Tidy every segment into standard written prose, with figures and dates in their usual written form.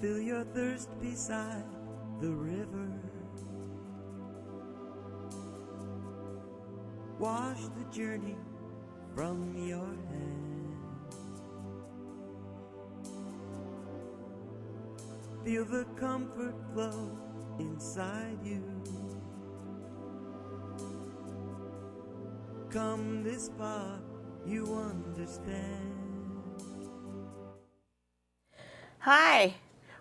Fill your thirst beside the river. Wash the journey from your hands. Feel the comfort flow inside you. Come this far, you understand. Hi,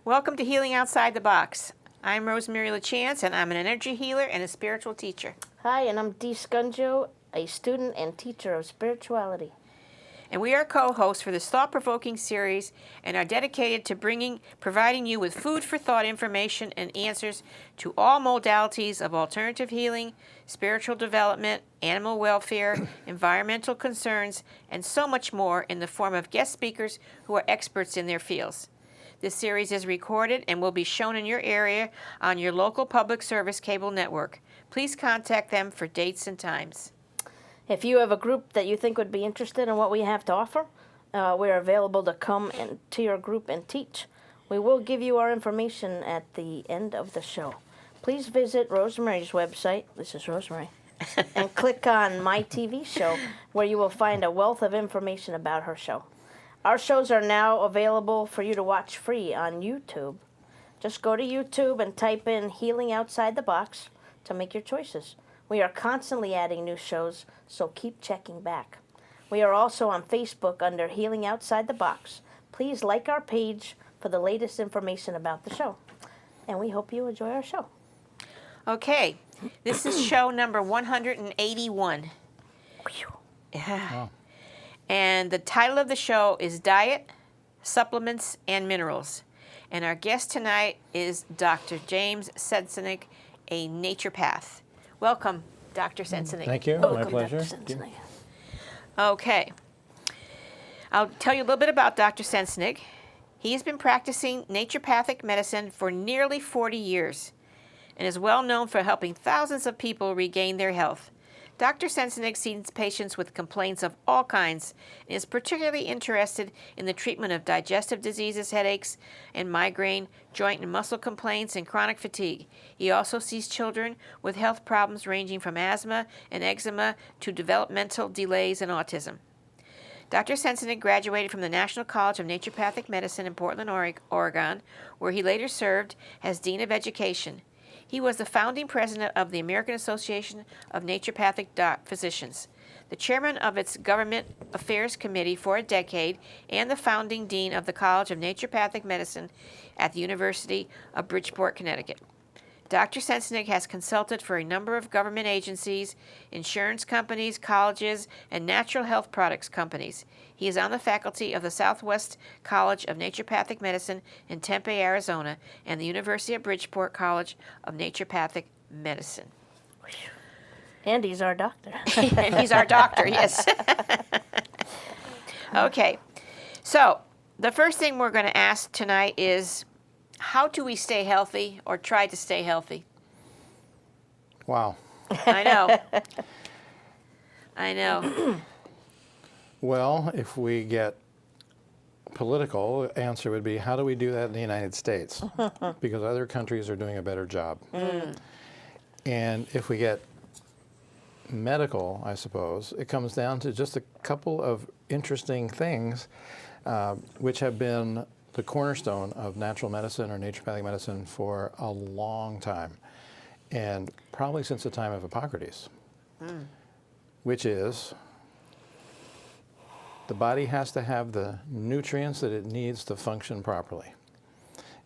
welcome to Healing Outside the Box. I'm Rosemary Lachance, and I'm an energy healer and a spiritual teacher. Hi, and I'm Dina Scungio, a student and teacher of spirituality. And we are co-hosts for this thought-provoking series and are dedicated to providing you with food for thought information and answers to all modalities of alternative healing, spiritual development, animal welfare, environmental concerns, and so much more in the form of guest speakers who are experts in their fields. This series is recorded and will be shown in your area on your local public service cable network. Please contact them for dates and times. If you have a group that you think would be interested in what we have to offer, we're available to come to your group and teach. We will give you our information at the end of the show. Please visit Rosemary's website, this is Rosemary, and click on My TV Show, where you will find a wealth of information about her show. Our shows are now available for you to watch free on YouTube. Just go to YouTube and type in Healing Outside the Box to make your choices. We are constantly adding new shows, so keep checking back. We are also on Facebook under Healing Outside the Box. Please like our page for the latest information about the show. And we hope you enjoy our show. Okay, this is show number 181. Yeah. Wow. And the title of the show is Diet, Supplements, and Minerals. And our guest tonight is Dr. James Sensenig, a naturopath. Welcome, Dr. Sensenig. Thank you. Welcome, My pleasure. Dr. Sensenig. Okay. I'll tell you a little bit about Dr. Sensenig. He has been practicing naturopathic medicine for nearly 40 years and is well known for helping thousands of people regain their health. Dr. Sensenig sees patients with complaints of all kinds and is particularly interested in the treatment of digestive diseases, headaches, and migraine, joint and muscle complaints, and chronic fatigue. He also sees children with health problems ranging from asthma and eczema to developmental delays and autism. Dr. Sensenig graduated from the National College of Naturopathic Medicine in Portland, Oregon, where he later served as Dean of Education. He was the founding president of the American Association of Naturopathic Physicians, the chairman of its Government Affairs Committee for a decade, and the founding dean of the College of Naturopathic Medicine at the University of Bridgeport, Connecticut. Dr. Sensenig has consulted for a number of government agencies, insurance companies, colleges, and natural health products companies. He is on the faculty of the Southwest College of Naturopathic Medicine in Tempe, Arizona, and the University of Bridgeport College of Naturopathic Medicine. And he's our doctor. And he's our doctor, yes. Okay, so the first thing we're going to ask tonight is, how do we stay healthy or try to stay healthy? Wow. I know. I know. Well, if we get political, answer would be, how do we do that in the United States? Because other countries are doing a better job. And if we get medical, I suppose, it comes down to just a couple of interesting things which have been the cornerstone of natural medicine or naturopathic medicine for a long time, and probably since the time of Hippocrates, which is the body has to have the nutrients that it needs to function properly.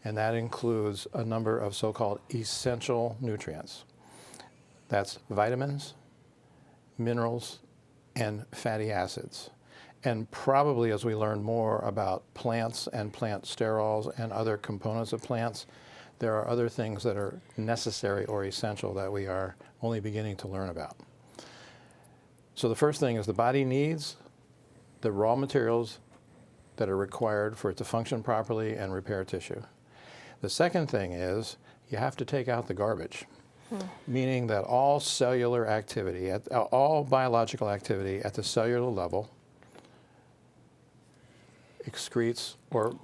And that includes a number of so-called essential nutrients. That's vitamins, minerals, and fatty acids. And probably as we learn more about plants and plant sterols and other components of plants, there are other things that are necessary or essential that we are only beginning to learn about. So the first thing is the body needs the raw materials that are required for it to function properly and repair tissue. The second thing is you have to take out the garbage, meaning that all cellular activity, all biological activity at the cellular level excretes or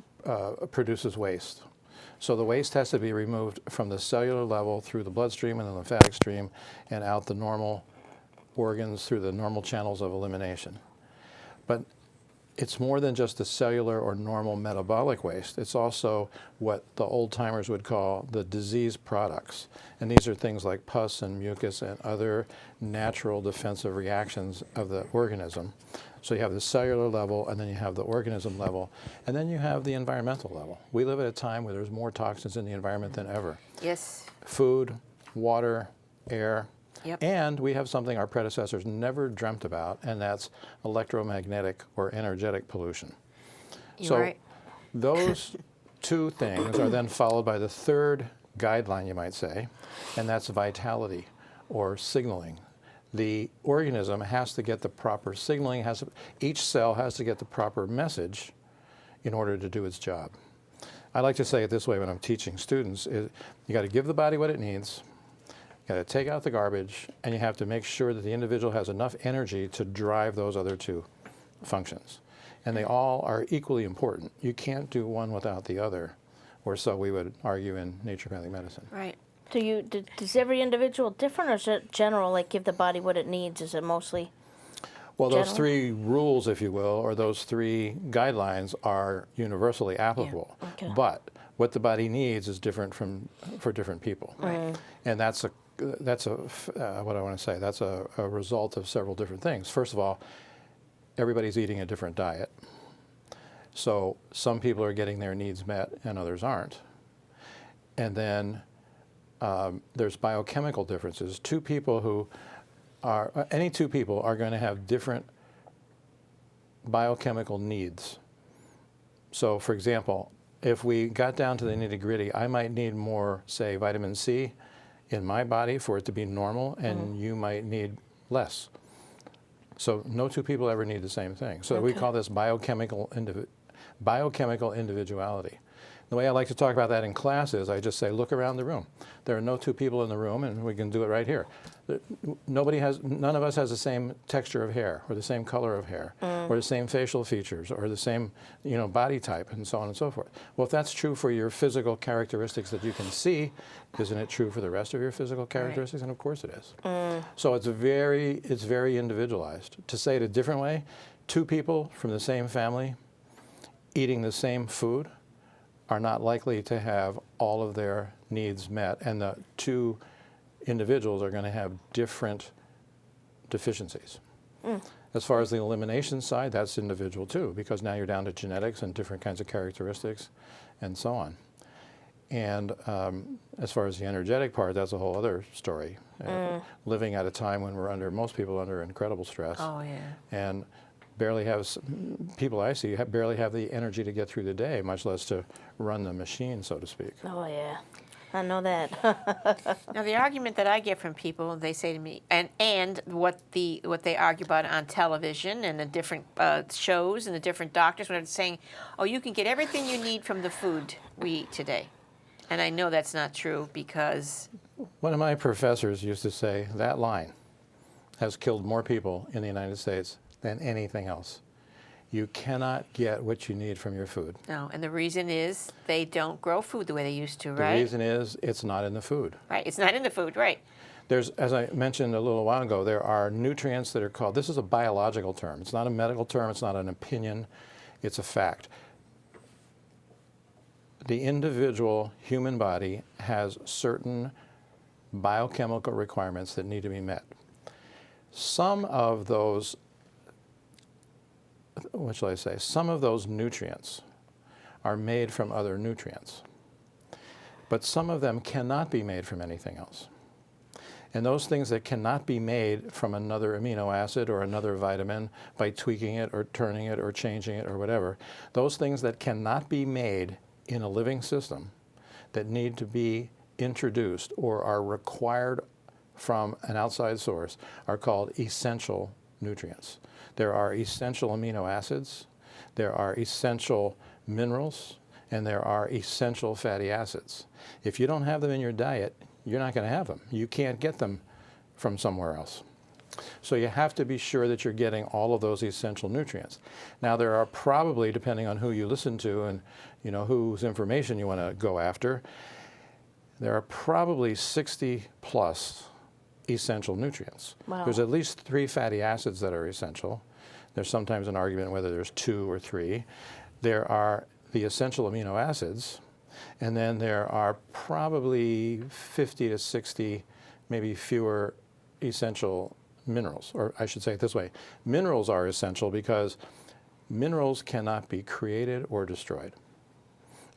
produces waste. So the waste has to be removed from the cellular level through the bloodstream and the lymphatic stream and out the normal organs through the normal channels of elimination. But it's more than just the cellular or normal metabolic waste. It's also what the old timers would call the disease products. And these are things like pus and mucus and other natural defensive reactions of the organism. So you have the cellular level, and then you have the organism level, and then you have the environmental level. We live at a time where there's more toxins in the environment than ever. Yes. Food, water, air. Yep. And we have something our predecessors never dreamt about, and that's electromagnetic or energetic pollution. You're right. Those two things are then followed by the third guideline, you might say, and that's vitality or signaling. The organism has to get the proper signaling, each cell has to get the proper message in order to do its job. I like to say it this way when I'm teaching students, you got to give the body what it needs, you got to take out the garbage, and you have to make sure that the individual has enough energy to drive those other two functions. And they all are equally important. You can't do one without the other, or so we would argue in naturopathic medicine. Right. Does every individual different, or is it general, like give the body what it needs? Is it mostly Well, general? those three rules, if you will, or those three guidelines are universally applicable. Yeah. Okay. But what the body needs is different for different people. Right. And that's a what I want to say, that's a result of several different things. First of all, everybody's eating a different diet. So some people are getting their needs met and others aren't. And then there's biochemical differences. Any two people are going to have different biochemical needs. So for example, if we got down to the nitty-gritty, I might need more, say, vitamin C in my body for it to be normal, and you might need less. So no two people ever need the same thing. So we call this biochemical individuality. The way I like to talk about that in class is I just say, look around the room. There are no two people in the room, and we can do it right here. None of us has the same texture of hair, or the same color of hair, or the same facial features, or the same, body type, and so on and so forth. Well, if that's true for your physical characteristics that you can see, isn't it true for the rest of your physical characteristics? Right. And of course it is. So it's very individualized. To say it a different way, two people from the same family eating the same food are not likely to have all of their needs met, and the two individuals are going to have different deficiencies. As far as the elimination side, that's individual too, because now you're down to genetics and different kinds of characteristics and so on. And as far as the energetic part, that's a whole other story. Living at a time when most people under incredible stress. Oh, yeah. And people I see barely have the energy to get through the day, much less to run the machine, so to speak. Oh yeah, I know that. Now the argument that I get from people, they say to me, and what they argue about on television and the different shows and the different doctors, when they're saying, oh, you can get everything you need from the food we eat today. And I know that's not true, because one of my professors used to say that line has killed more people in the United States than anything else. You cannot get what you need from your food. no, and the reason is they don't grow food the way they used to, The right? reason is it's not in the food. Right, it's not in the food, right? There's, as I mentioned a little while ago, there are nutrients that are called, this is a biological term. It's not a medical term, it's not an opinion, it's a fact. The individual human body has certain biochemical requirements that need to be met. Some of those, what shall I say, some of those nutrients are made from other nutrients, but some of them cannot be made from anything else. And those things that cannot be made from another amino acid or another vitamin by tweaking it or turning it or changing it or whatever, those things that cannot be made in a living system that need to be introduced or are required from an outside source are called essential nutrients. There are essential amino acids, there are essential minerals, and there are essential fatty acids. If you don't have them in your diet, you're not going to have them. You can't get them from somewhere else. So you have to be sure that you're getting all of those essential nutrients. Now there are probably, depending on who you listen to and whose information you want to go after, there are probably 60 plus essential nutrients. Wow. There's at least 3 fatty acids that are essential. There's sometimes an argument whether there's 2 or 3. There are the essential amino acids, and then there are probably 50 to 60, maybe fewer essential minerals. Or I should say it this way, minerals are essential because minerals cannot be created or destroyed.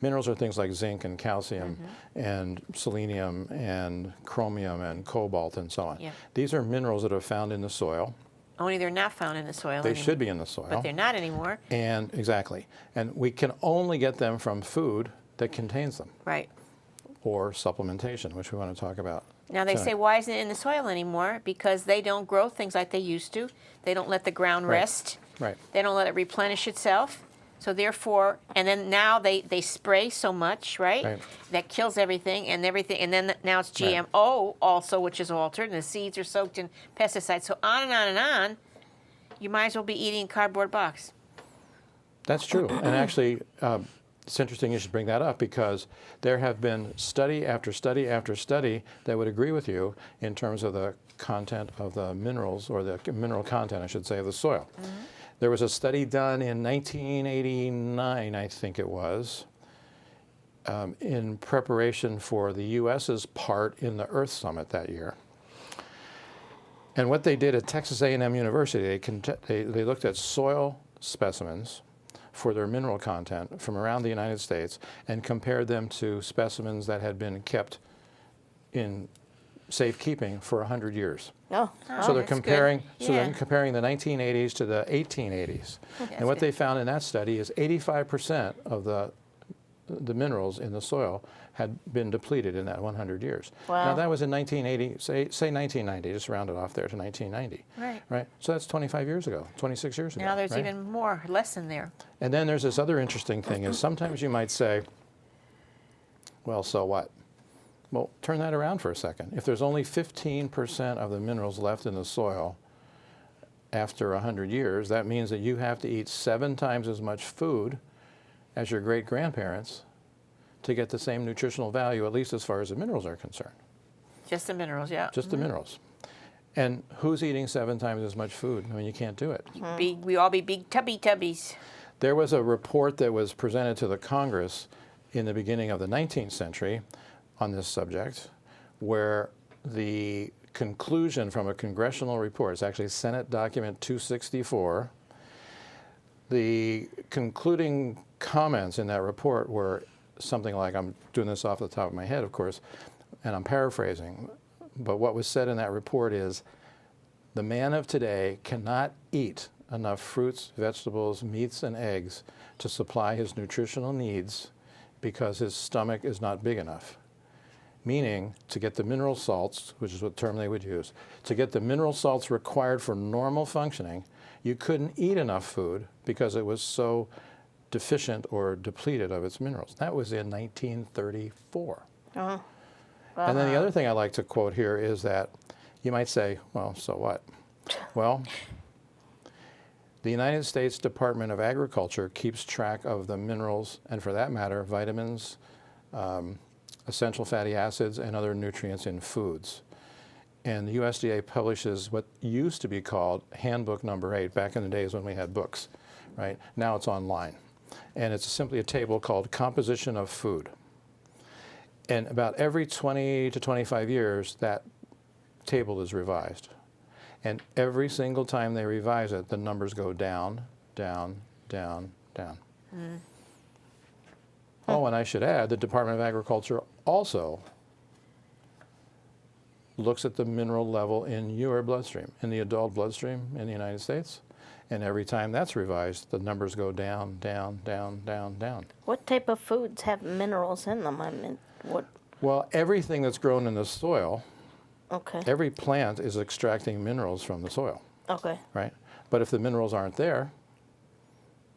Minerals are things like zinc and calcium and selenium and chromium and cobalt and so on. Yeah. These are minerals that are found in the soil. Only they're not found in the soil They anymore. should be in the soil. But they're not anymore. And exactly. And we can only get them from food that contains them, Right. or supplementation, which we want to talk about. Now they tonight. say, why isn't it in the soil anymore? Because they don't grow things like they used to. They don't let the ground Right. rest. Right. They don't let it replenish itself. So therefore, and then now they spray so much, right? Right. That kills everything, and then now it's Right. GMO also, which is altered, and the seeds are soaked in pesticides. So on and on and on. You might as well be eating a cardboard box. That's true. And actually, it's interesting you should bring that up because there have been study after study after study that would agree with you in terms of the content of the minerals, or the mineral content, I should say, of the soil. There was a study done in 1989, I think it was, in preparation for the U.S.'s part in the Earth Summit that year. And what they did at Texas A&M University, they looked at soil specimens for their mineral content from around the United States and compared them to specimens that had been kept in safekeeping for 100 years. Oh, So they're that's good. comparing. So Yeah. they're comparing the 1980s to the 1880s, and what good. they found in that study is 85% of the minerals in the soil had been depleted in that 100 years. Wow. Now that was in 1980. Say 1990. Just round it off there to 1990. Right. Right. So that's 25 years ago, 26 years ago. Now there's right? even more, less in there. And then there's this other interesting thing is sometimes you might say, well, so what? Well, turn that around for a second. If there's only 15% of the minerals left in the soil after 100 years, that means that you have to eat 7 times as much food as your great-grandparents to get the same nutritional value, at least as far as the minerals are concerned. Just the minerals, yeah. Just the minerals. And who's eating 7 times as much food? I mean, you can't do it. We all be big tubbies. There was a report that was presented to the Congress in the beginning of the 19th century on this subject, where the conclusion from a congressional report, it's actually Senate Document 264, the concluding comments in that report were something like, I'm doing this off the top of my head, of course, and I'm paraphrasing, but what was said in that report is, the man of today cannot eat enough fruits, vegetables, meats, and eggs to supply his nutritional needs because his stomach is not big enough. Meaning, to get the mineral salts, which is what term they would use, to get the mineral salts required for normal functioning, you couldn't eat enough food because it was so deficient or depleted of its minerals. That was in 1934. And then the other thing I like to quote here is that you might say, well, so what? Well, the United States Department of Agriculture keeps track of the minerals, and for that matter, vitamins, essential fatty acids, and other nutrients in foods. And the USDA publishes what used to be called Handbook Number 8, back in the days when we had books, right? Now it's online. And it's simply a table called Composition of Food. And about every 20 to 25 years, that table is revised. And every single time they revise it, the numbers go down, down, down, down. Oh, and I should add, the Department of Agriculture also looks at the mineral level in your bloodstream, in the adult bloodstream in the United States. And every time that's revised, the numbers go down, down, down, down, down. What type of foods have minerals in them? I mean, what? Well, everything that's grown in the soil, Okay. every plant is extracting minerals from the soil, Okay. right? But if the minerals aren't there,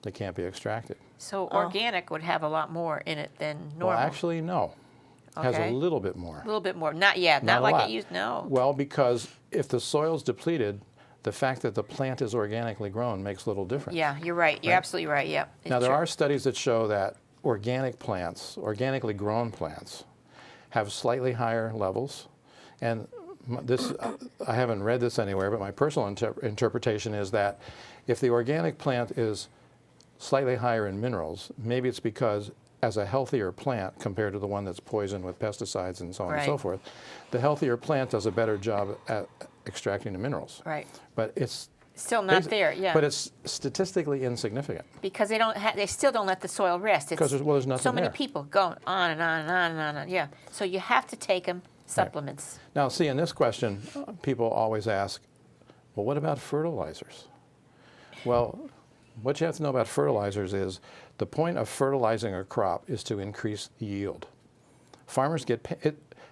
they can't be extracted. So organic would have a lot more in it than normal. Well, actually, no. It has Okay. a little bit more. A little bit more. Not yet. Not Not a like lot. it used. No. Well, because if the soil's depleted, the fact that the plant is organically grown makes little difference. Yeah, you're right. You're absolutely right. Yeah. Now, there are studies that show that organic plants, organically grown plants, have slightly higher levels. And this, I haven't read this anywhere, but my personal interpretation is that if the organic plant is slightly higher in minerals, maybe it's because as a healthier plant compared to the one that's poisoned with pesticides and so on and so forth, the healthier plant does a better job at extracting the minerals. Right. But it's still not there, yeah. But it's statistically insignificant. Because they still don't let the soil rest. Because there's nothing so many there. people going on and on and on and on. Yeah. So you have to take them supplements. Right. Now, see, in this question, people always ask, well, what about fertilizers? Well, what you have to know about fertilizers is the point of fertilizing a crop is to increase yield. Farmers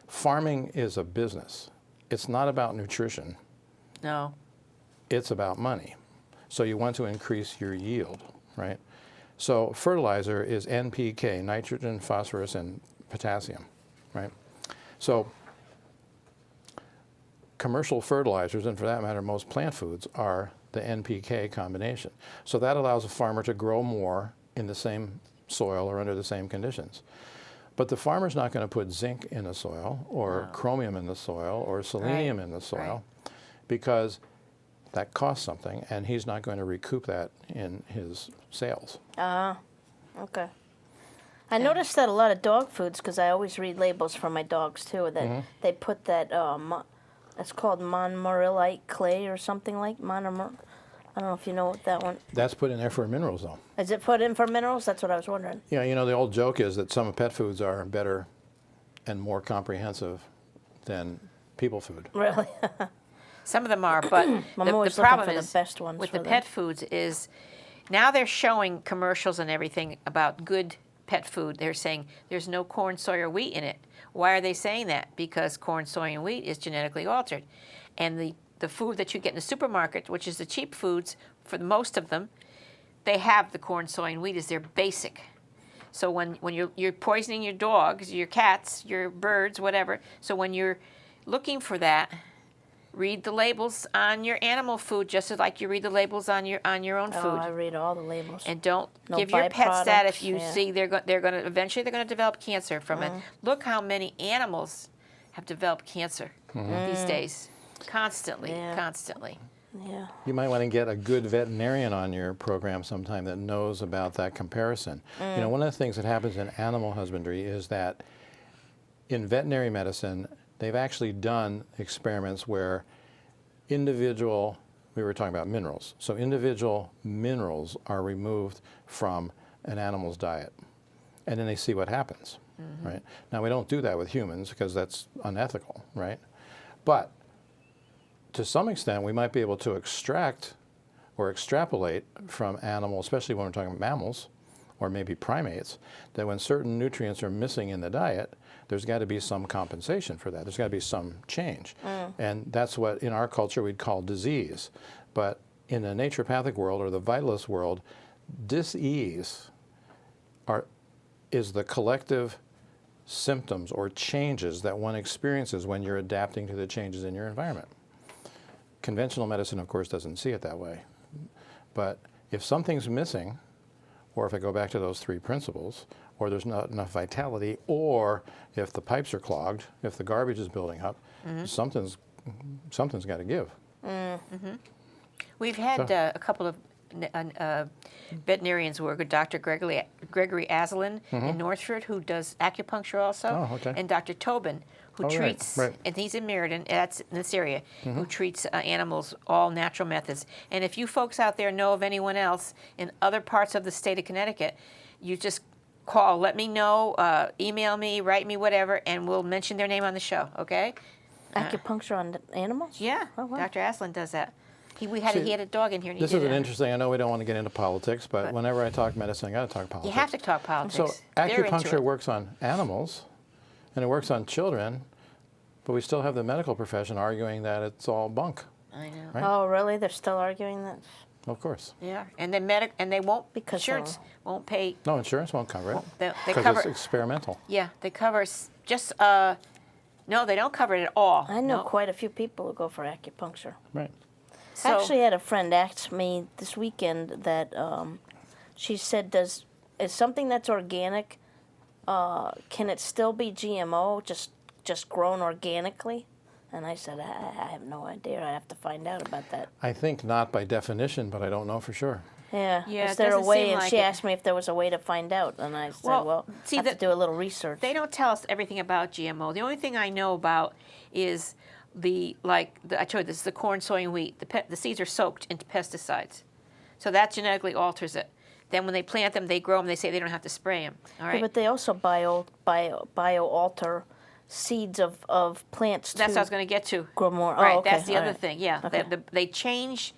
farming is a business. It's not about nutrition. No. It's about money. So you want to increase your yield, right? So fertilizer is NPK, nitrogen, phosphorus, and potassium, right? So commercial fertilizers, and for that matter, most plant foods, are the NPK combination. So that allows a farmer to grow more in the same soil or under the same conditions. But the farmer's not going to put zinc in the soil or chromium in the soil or selenium in the soil because that costs something, and he's not going to recoup that in his sales. Okay. I noticed that a lot of dog foods, because I always read labels for my dogs too, that they put that, it's called montmorillite clay or something like I don't know if you know what that one. That's put in there for minerals, though. Is it put in for minerals? That's what I was wondering. Yeah, you know, the old joke is that some pet foods are better and more comprehensive than people food. Really? Some of them are, but the problem is the best ones with the pet foods is now they're showing commercials and everything about good pet food. They're saying there's no corn, soy, or wheat in it. Why are they saying that? Because corn, soy, and wheat is genetically altered. And the food that you get in the supermarket, which is the cheap foods for most of them, they have the corn, soy, and wheat as their basic. So when you're poisoning your dogs, your cats, your birds, whatever, so when you're looking for that, read the labels on your animal food just as like you read the labels on your own food. I read all the labels. And don't give your pets that if you see they're going to eventually develop cancer from it. Look how many animals have developed cancer these days. Constantly. Yeah. You might want to get a good veterinarian on your program sometime that knows about that comparison. You know, one of the things that happens in animal husbandry is that in veterinary medicine, they've actually done experiments where we were talking about minerals, so individual minerals are removed from an animal's diet, and then they see what happens, right? Now, we don't do that with humans because that's unethical, right? But to some extent, we might be able to extract or extrapolate from animals, especially when we're talking about mammals or maybe primates, that when certain nutrients are missing in the diet, there's got to be some compensation for that. There's got to be some change. And that's what in our culture we'd call disease. But in the naturopathic world or the vitalist world, dis-ease is the collective symptoms or changes that one experiences when you're adapting to the changes in your environment. Conventional medicine, of course, doesn't see it that way. But if something's missing, or if I go back to those three principles, or there's not enough vitality, or if the pipes are clogged, if the garbage is building up, something's got to give. We've had a couple of veterinarians who are good. Dr. Gregory Aslan in Northford, who does acupuncture also, and Dr. Tobin, who treats, and he's in Meriden, that's in this area, who treats animals, all natural methods. And if you folks out there know of anyone else in other parts of the state of Connecticut, you just call, let me know, email me, write me, whatever, and we'll mention their name on the show, okay? Acupuncture on animals? Yeah, Oh, wow. Dr. Aslan does that. He had a dog in here. And This is an interesting, I know we don't want to get into politics, but whenever I talk medicine, I got to talk politics. You have to talk politics. So They're into acupuncture it. works on animals, and it works on children, but we still have the medical profession arguing that it's all bunk. I know. Right? Oh, really? They're still arguing that? Of course. Yeah, and they won't, Because insurance won't pay. No, insurance won't cover it. They Because cover. it's experimental. Yeah, they cover just. No, they don't cover it at all. I know No. quite a few people who go for acupuncture. Right. I actually had a friend ask me this weekend that she said, is something that's organic, can it still be GMO, just grown organically? And I said, I have no idea. I have to find out about that. I think not by definition, but I don't know for sure. Yeah. Yeah, Is it there a doesn't way? seem And like she it. asked me if there was a way to find out. And I said, Well, see, I have to do a little research. They don't tell us everything about GMO. The only thing I know about is I told you this, the corn, soy, and wheat. The seeds are soaked into pesticides. So that genetically alters it. Then when they plant them, they grow them, they say they don't have to spray them. All right? Yeah, but they also bio-alter seeds of plants That's to what I was going to get to. grow more. Right, Oh, okay. that's the All other right. thing. Yeah, Okay. they change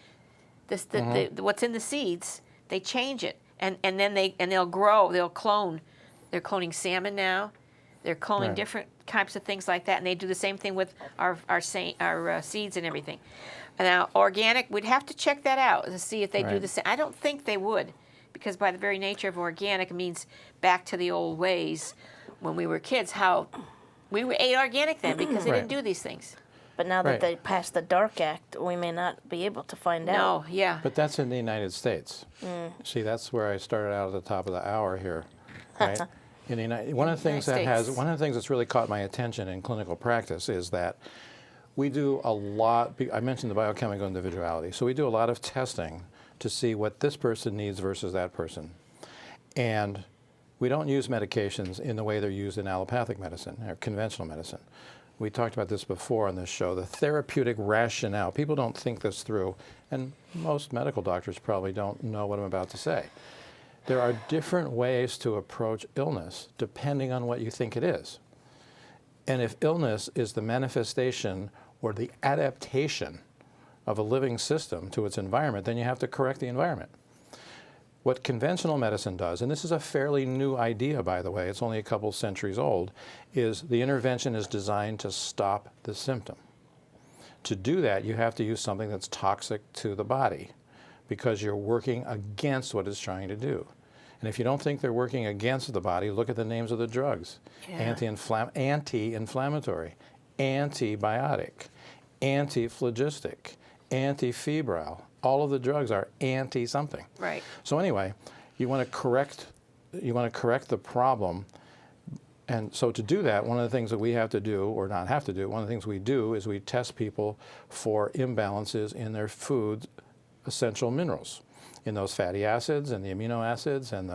what's in the seeds. They change it, and then they'll grow. They'll clone. They're cloning salmon now. They're cloning Right. different types of things like that, and they do the same thing with our seeds and everything. Now, organic, we'd have to check that out to see if they do Right. the same. I don't think they would, because by the very nature of organic, it means back to the old ways when we were kids. How we ate organic then because they Right. didn't do these things. But now that Right. they passed the Dark Act, we may not be able to find out. No, yeah. But that's in the United States. See, that's where I started out at the top of the hour here, right? In the one of the things United States. one of the things that's really caught my attention in clinical practice is that we do a lot. I mentioned the biochemical individuality, so we do a lot of testing to see what this person needs versus that person, and we don't use medications in the way they're used in allopathic medicine or conventional medicine. We talked about this before on this show, the therapeutic rationale. People don't think this through, and most medical doctors probably don't know what I'm about to say. There are different ways to approach illness depending on what you think it is. And if illness is the manifestation or the adaptation of a living system to its environment, then you have to correct the environment. What conventional medicine does, and this is a fairly new idea, by the way, it's only a couple centuries old, is the intervention is designed to stop the symptom. To do that, you have to use something that's toxic to the body because you're working against what it's trying to do. And if you don't think they're working against the body, look at the names of the drugs. Yeah. Anti-inflammatory, antibiotic, antiphlogistic, antifebrile. All of the drugs are anti-something. Right. So anyway, you want to correct the problem. And so to do that, one of the things that we have to do, or not have to do, one of the things we do is we test people for imbalances in their food essential minerals, in those fatty acids and the amino acids and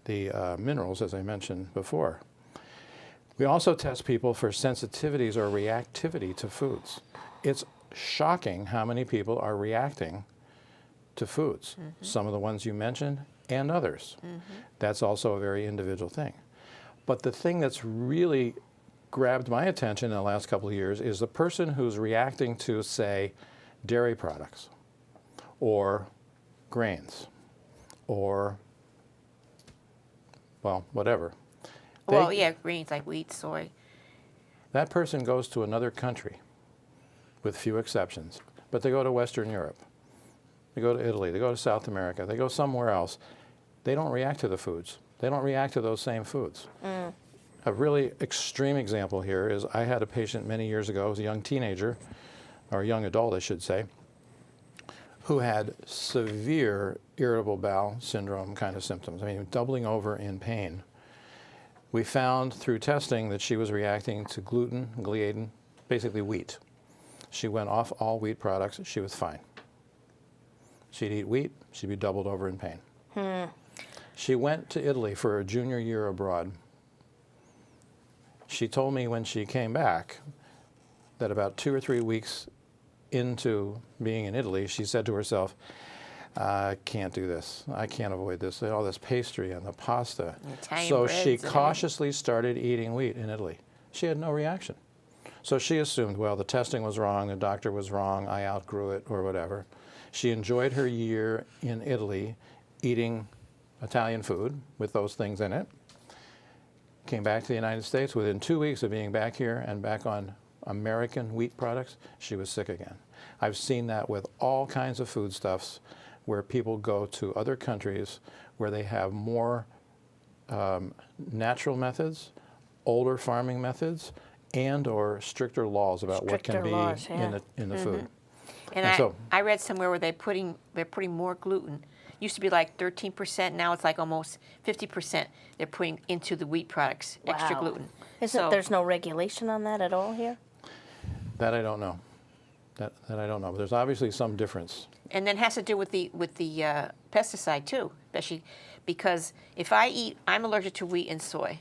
the minerals, as I mentioned before. We also test people for sensitivities or reactivity to foods. It's shocking how many people are reacting to foods, some of the ones you mentioned and others. That's also a very individual thing. But the thing that's really grabbed my attention in the last couple of years is the person who's reacting to, say, dairy products or grains or, well, whatever. Well, yeah, greens like wheat, soy. That person goes to another country, with few exceptions, but they go to Western Europe, they go to Italy, they go to South America, they go somewhere else. They don't react to the foods. They don't react to those same foods. A really extreme example here is I had a patient many years ago, was a young teenager, or a young adult, I should say, who had severe irritable bowel syndrome kind of symptoms. I mean, doubling over in pain. We found through testing that she was reacting to gluten, gliadin, basically wheat. She went off all wheat products. She was fine. She'd eat wheat. She'd be doubled over in pain. She went to Italy for her junior year abroad. She told me when she came back that about 2 or 3 weeks into being in Italy, she said to herself, I can't do this. I can't avoid this. All this pastry and the pasta. Italian So breads she and cautiously started eating wheat in Italy. She had no reaction. So she assumed, well, the testing was wrong, the doctor was wrong, I outgrew it, or whatever. She enjoyed her year in Italy eating Italian food with those things in it. Came back to the United States. Within 2 weeks of being back here and back on American wheat products, she was sick again. I've seen that with all kinds of foodstuffs where people go to other countries where they have more natural methods, older farming methods, and or stricter laws about what can Stricter be laws, yeah. in the food. And I read somewhere where they're putting more gluten. Used to be like 13%. Now it's like almost 50%. They're putting into the wheat products extra Wow. gluten. There's no regulation on that at all here? That I don't know. That I don't know. But there's obviously some difference. And then it has to do with the pesticide too, especially because if I'm allergic to wheat and soy.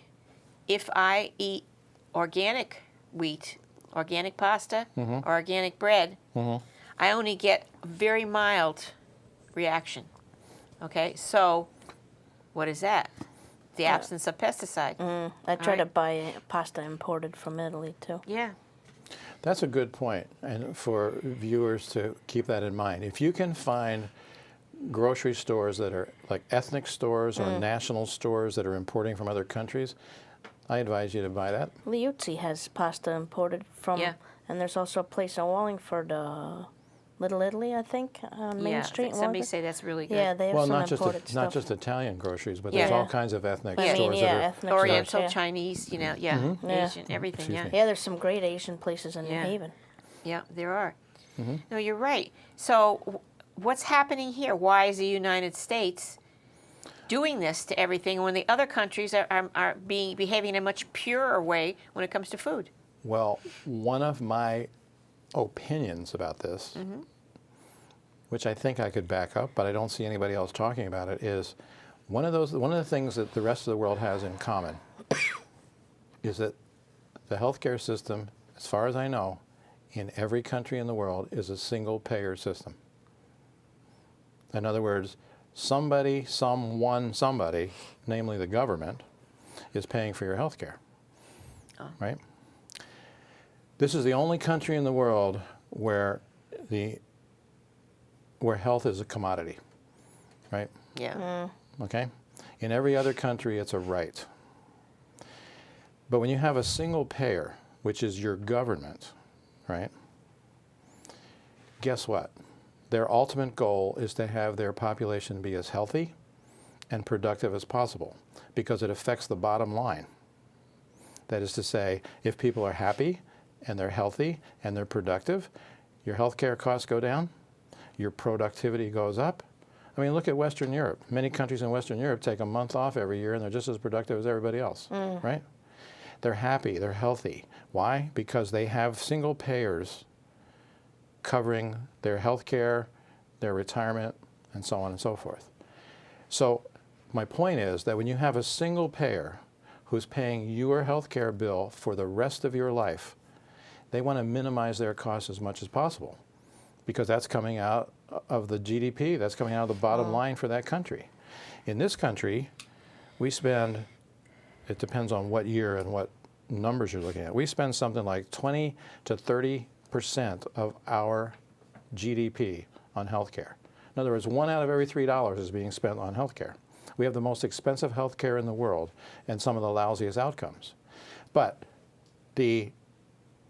If I eat organic wheat, organic pasta, or organic bread, I only get a very mild reaction. Okay, so what is that? The absence of pesticide. I try to buy pasta imported from Italy too. Yeah. That's a good point, and for viewers to keep that in mind. If you can find grocery stores that are like ethnic stores or national stores that are importing from other countries, I advise you to buy that. Liuzzi has pasta imported from, and there's also a place in Wallingford, Little Italy, I think, on Main Street. Somebody say that's really good. Yeah, they have some imported stuff. Not just Italian groceries, but there's all kinds of ethnic stores that are ethnic Oriental, stores, Chinese, Asian, everything. Excuse me. Yeah, there's some great Asian places in New Haven. Yeah, there are. No, you're right. So what's happening here? Why is the United States doing this to everything when the other countries are behaving in a much purer way when it comes to food? Well, one of my opinions about this, which I think I could back up, but I don't see anybody else talking about it, is one of the things that the rest of the world has in common is that the healthcare system, as far as I know, in every country in the world is a single payer system. In other words, somebody, namely the government, is paying for your health care, right? This is the only country in the world where health is a commodity, right? Yeah. Okay? In every other country, it's a right. But when you have a single payer, which is your government, right? Guess what? Their ultimate goal is to have their population be as healthy and productive as possible because it affects the bottom line. That is to say, if people are happy and they're healthy and they're productive, your healthcare costs go down, your productivity goes up. I mean, look at Western Europe. Many countries in Western Europe take a month off every year and they're just as productive as everybody else, right? They're happy, they're healthy. Why? Because they have single payers covering their health care, their retirement, and so on and so forth. So my point is that when you have a single payer who's paying your health care bill for the rest of your life, they want to minimize their costs as much as possible because that's coming out of the GDP, that's coming out of the bottom line for that country. In this country, we spend, it depends on what year and what numbers you're looking at, we spend something like 20 to 30% of our GDP on healthcare. In other words, 1 out of every $3 is being spent on healthcare. We have the most expensive healthcare in the world and some of the lousiest outcomes. But the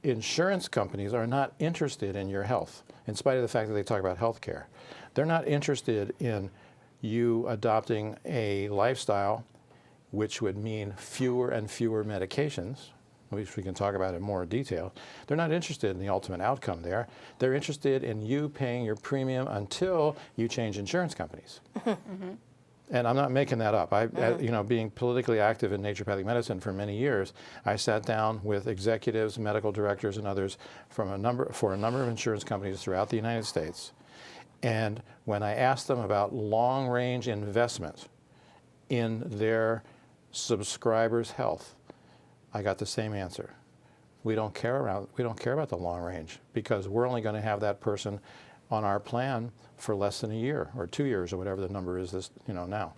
insurance companies are not interested in your health, in spite of the fact that they talk about healthcare. They're not interested in you adopting a lifestyle which would mean fewer and fewer medications, which we can talk about in more detail. They're not interested in the ultimate outcome there. They're interested in you paying your premium until you change insurance companies. And I'm not making that up. Being politically active in naturopathic medicine for many years, I sat down with executives, medical directors, and others for a number of insurance companies throughout the United States. And when I asked them about long-range investment in their subscribers' health, I got the same answer. We don't care about the long range because we're only going to have that person on our plan for less than a year or 2 years or whatever the number is now.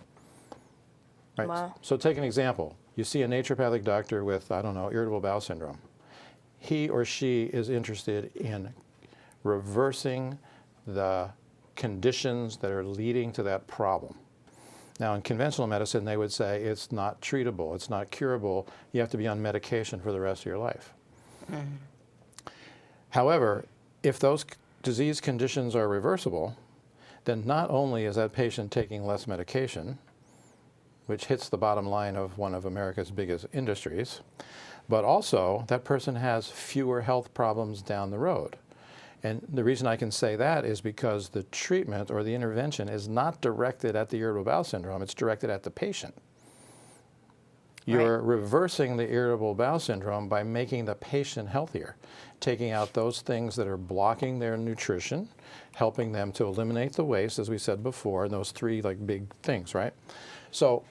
Right? Wow. So take an example. You see a naturopathic doctor with, irritable bowel syndrome. He or she is interested in reversing the conditions that are leading to that problem. Now, in conventional medicine, they would say it's not treatable, it's not curable, you have to be on medication for the rest of your life. However, if those disease conditions are reversible, then not only is that patient taking less medication, which hits the bottom line of one of America's biggest industries, but also that person has fewer health problems down the road. And the reason I can say that is because the treatment or the intervention is not directed at the irritable bowel syndrome, it's directed at the patient. You're reversing the irritable bowel syndrome by making the patient healthier, taking out those things that are blocking their nutrition, helping them to eliminate the waste, as we said before, and those three like big things, right? So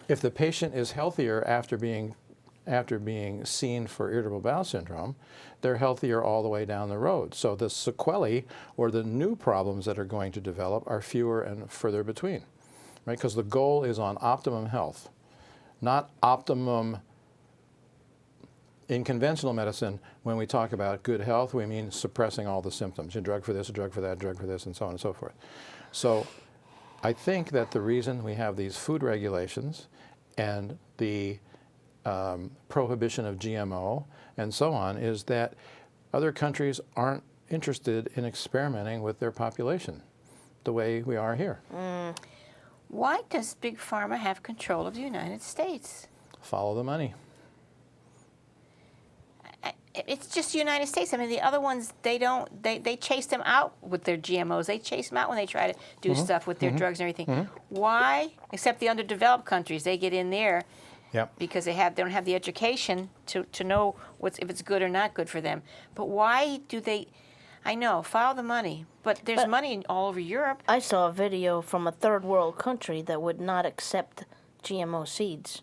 if the patient is healthier after being seen for irritable bowel syndrome, they're healthier all the way down the road. So the sequelae or the new problems that are going to develop are fewer and further between, right? Because the goal is on optimum health, not optimum. In conventional medicine, when we talk about good health, we mean suppressing all the symptoms. A drug for this, a drug for that, a drug for this, and so on and so forth. So I think that the reason we have these food regulations and the prohibition of GMO and so on is that other countries aren't interested in experimenting with their population the way we are here. Why does Big Pharma have control of the United States? Follow the money. It's just the United States. I mean, the other ones, they chase them out with their GMOs. They chase them out when they try to do stuff with their drugs and everything. Why? Except the underdeveloped countries, they get in there because they don't have the education to know if it's good or not good for them. But why do they? I know, follow the money, but there's money all over Europe. I saw a video from a third world country that would not accept GMO seeds.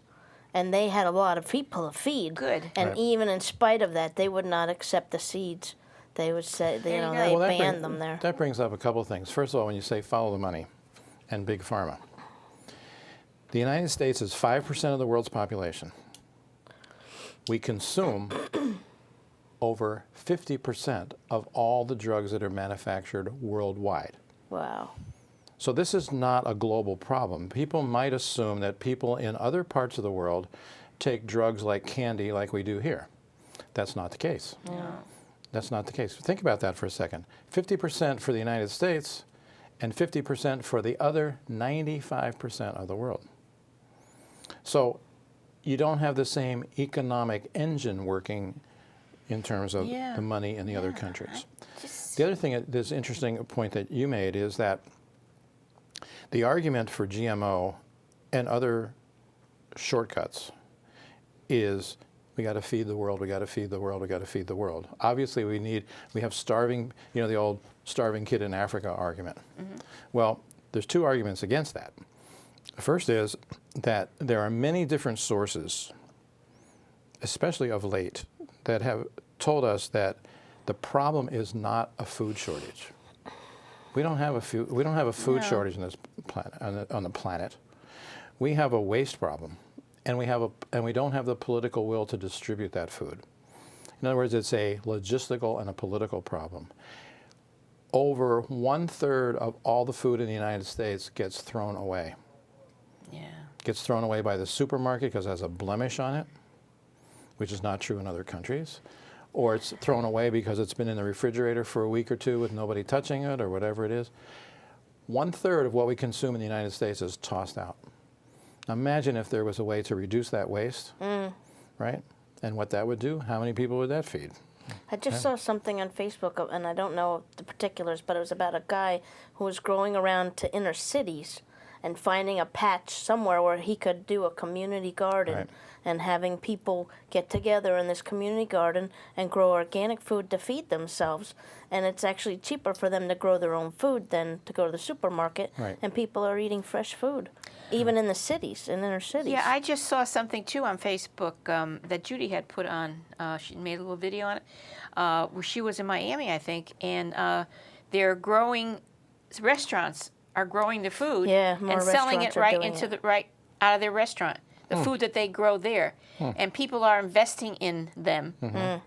And they had a lot of people to feed. Good. And even in spite of that, they would not accept the seeds. They would say, they banned them there. That brings up a couple of things. First of all, when you say follow the money and Big Pharma, the United States is 5% of the world's population. We consume over 50% of all the drugs that are manufactured worldwide. Wow. So this is not a global problem. People might assume that people in other parts of the world take drugs like candy like we do here. That's not the case. No. That's not the case. Think about that for a second. 50% for the United States and 50% for the other 95% of the world. So you don't have the same economic engine working in terms of the money in the other countries. The other thing, this interesting point that you made is that the argument for GMO and other shortcuts is we got to feed the world, we got to feed the world, we got to feed the world. Obviously we have starving, the old starving kid in Africa argument. Well, there's two arguments against that. The first is that there are many different sources, especially of late, that have told us that the problem is not a food shortage. We don't have a food shortage on this planet, on the planet. We have a waste problem, and we don't have the political will to distribute that food. In other words, it's a logistical and a political problem. Over 1/3 of all the food in the United States gets thrown away. Gets thrown away by the supermarket because it has a blemish on it, which is not true in other countries. Or it's thrown away because it's been in the refrigerator for a week or two with nobody touching it or whatever it is. 1/3 of what we consume in the United States is tossed out. Now imagine if there was a way to reduce that waste, right? And what that would do, how many people would that feed? I just saw something on Facebook, and I don't know the particulars, but it was about a guy who was going around to inner cities and finding a patch somewhere where he could do a community garden and having people get together in this community garden and grow organic food to feed themselves. And it's actually cheaper for them to grow their own food than to go to the supermarket. And people are eating fresh food, even in the cities, in inner cities. Yeah, I just saw something too on Facebook that Judy had put on. She made a little video on it. Where she was in Miami, I think, and they're growing restaurants are growing the food and selling it out of their restaurant. The food that they grow there. And people are investing in them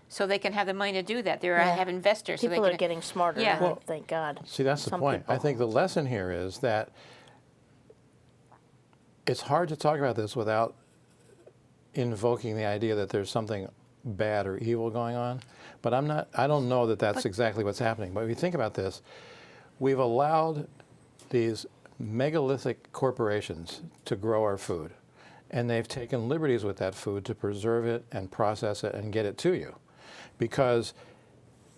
so they can have the money to do that. They have investors. People are getting smarter now, thank God. See, that's the point. I think the lesson here is that it's hard to talk about this without invoking the idea that there's something bad or evil going on. But I don't know that that's exactly what's happening. But if you think about this, we've allowed these megalithic corporations to grow our food. And they've taken liberties with that food to preserve it and process it and get it to you. Because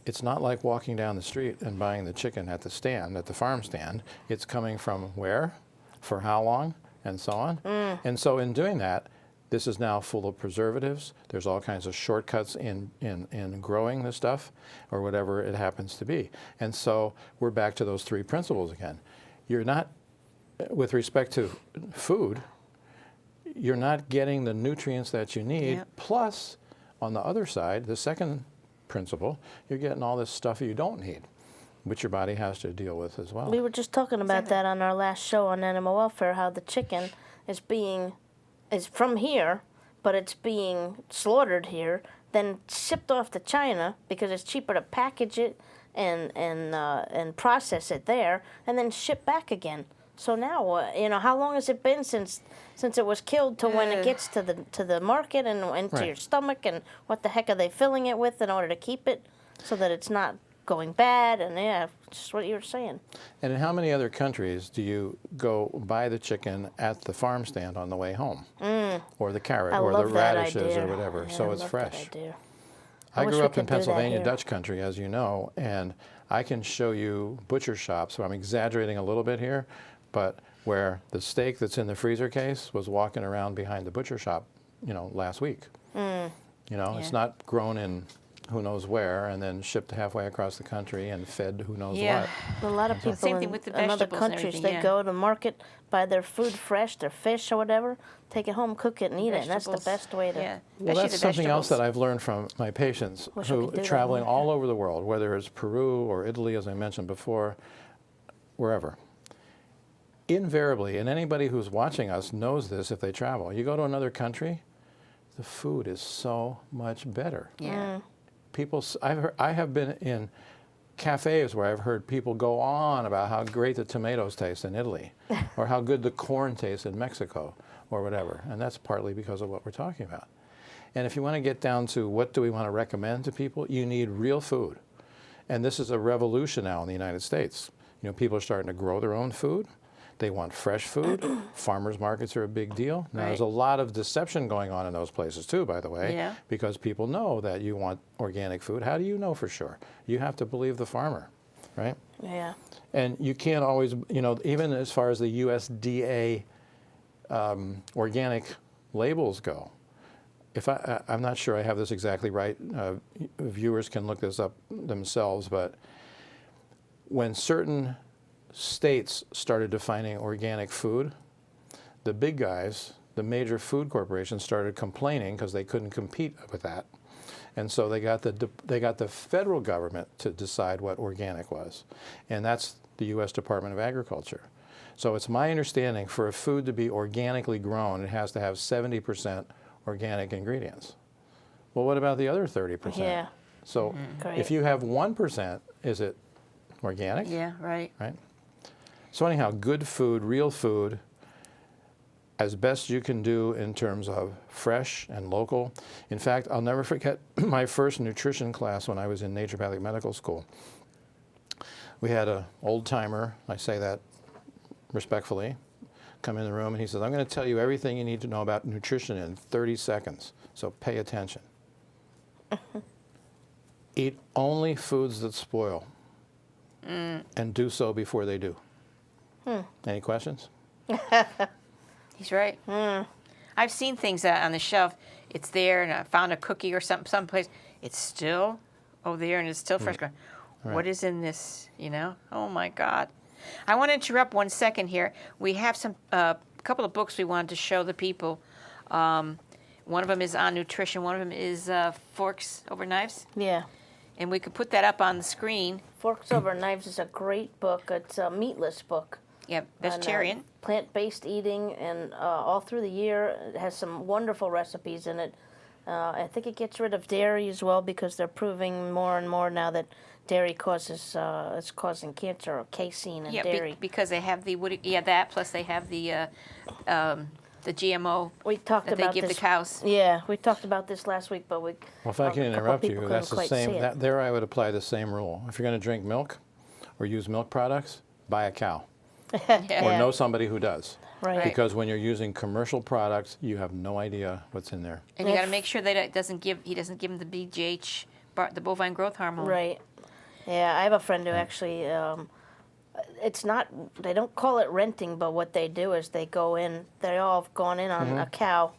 it's not like walking down the street and buying the chicken at the stand, at the farm stand. It's coming from where, for how long, and so on. And so in doing that, this is now full of preservatives. There's all kinds of shortcuts in growing this stuff, or whatever it happens to be. And so we're back to those three principles again. You're not, with respect to food, you're not getting the nutrients that you need. Yep. Plus, on the other side, the second principle, you're getting all this stuff you don't need, which your body has to deal with as well. We were just talking about that on our last show on animal welfare, how the chicken is from here, but it's being slaughtered here, then shipped off to China because it's cheaper to package it and process it there, and then ship back again. So now, how long has it been since it was killed to when it gets to the market and into your stomach, and what the heck are they filling it with in order to keep it so that it's not going bad? And just what you were saying. And in how many other countries do you go buy the chicken at the farm stand on the way home, or the carrot, or the radishes, or whatever? Yeah, so I it's love fresh. that idea. I wish grew we up in could do that Pennsylvania, here. Dutch country, as you know, and I can show you butcher shops. So I'm exaggerating a little bit here, but where the steak that's in the freezer case was walking around behind the butcher shop, last week. It's not grown in who knows where and then shipped halfway across the country and fed who knows what. A lot of people Same thing in with the other vegetables and countries, everything, they yeah. go to market, buy their food fresh, their fish or whatever, take it home, cook it, and eat it. And that's the Vegetables. best way to. Yeah. Well, Especially that's the something else that vegetables. I've learned from my patients Wish we who could do that traveling more. all over the world, whether it's Peru or Italy, as I mentioned before, wherever. Invariably, and anybody who's watching us knows this if they travel, you go to another country, the food is so much better. Yeah. I have been in cafes where I've heard people go on about how great the tomatoes taste in Italy, or how good the corn tastes in Mexico, or whatever. And that's partly because of what we're talking about. And if you want to get down to what do we want to recommend to people, you need real food. And this is a revolution now in the United States. People are starting to grow their own food. They want fresh food. Farmers markets are a big deal. Now, there's a lot of deception going on in those places too, by the way, because people know that you want organic food. How do you know for sure? You have to believe the farmer, right? Yeah. And you can't always, even as far as the USDA organic labels go, I'm not sure I have this exactly right. Viewers can look this up themselves, but when certain states started defining organic food, the big guys, the major food corporations, started complaining because they couldn't compete with that, and so they got the federal government to decide what organic was, and that's the U.S. Department of Agriculture. So it's my understanding for a food to be organically grown, it has to have 70% organic ingredients. Well, what about the other 30%? Yeah. So Great. if you have 1%, is it organic? Yeah, right. Right? So anyhow, good food, real food, as best you can do in terms of fresh and local. In fact, I'll never forget my first nutrition class when I was in naturopathic medical school. We had an old-timer, I say that respectfully, come in the room and he says, I'm going to tell you everything you need to know about nutrition in 30 seconds, so pay attention. Eat only foods that spoil, and do so before they do. Any questions? He's right. I've seen things on the shelf. It's there, and I found a cookie or something someplace. It's still over there, and it's still fresh. Going, what is in this? Oh my God! I want to interrupt 1 second here. We have a couple of books we wanted to show the people. One of them is on nutrition. One of them is Forks Over Knives. Yeah. And we could put that up on the screen. Forks Over Knives is a great book. It's a meatless book. Yep, vegetarian. On, plant-based eating, and all through the year, it has some wonderful recipes in it. I think it gets rid of dairy as well, because they're proving more and more now that dairy is causing cancer, or casein in dairy. Because they have that, plus they have the GMO We talked that about they give this. the cows. Yeah, we talked about this last week, but we. Well, if I can a couple interrupt people you, couldn't that's the quite same. see it. There I would apply the same rule. If you're going to drink milk or use milk products, buy a cow. Yeah. Or know somebody who does. Right. Because when you're using commercial products, you have no idea what's in there. And you got to make sure that he doesn't give them the BGH, the bovine growth hormone. Right. Yeah, I have a friend who actually, it's not, they don't call it renting, but what they do is they go in, they all have gone in on a cow.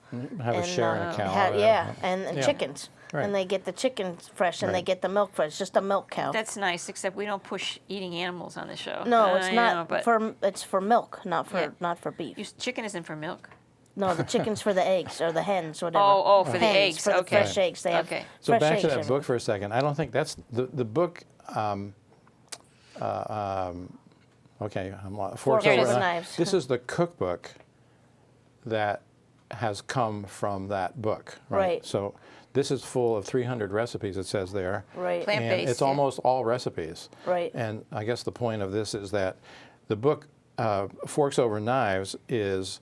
Have a share in a cow. or Yeah, whatever. and Yeah. chickens. Right. And they get the chickens fresh and they Right. get the milk fresh, just a milk cow. That's nice, except we don't push eating animals on the show. No, it's I not know, but it's for milk, not for Yeah. not for beef. chicken isn't for milk. No, the chicken's for the eggs or the hens, whatever. Oh, for the Hens, eggs, for the okay. fresh eggs. They have Okay. So fresh back eggs to that everywhere. book for a second. I don't think that's the book. Okay, Forks There it Over is. Knives. This is the cookbook that has come from that book. Right. So this is full of 300 recipes. It says there. Right. Plant- And Plant-based, it's yeah. almost all recipes. Right. And I guess the point of this is that the book Forks Over Knives is,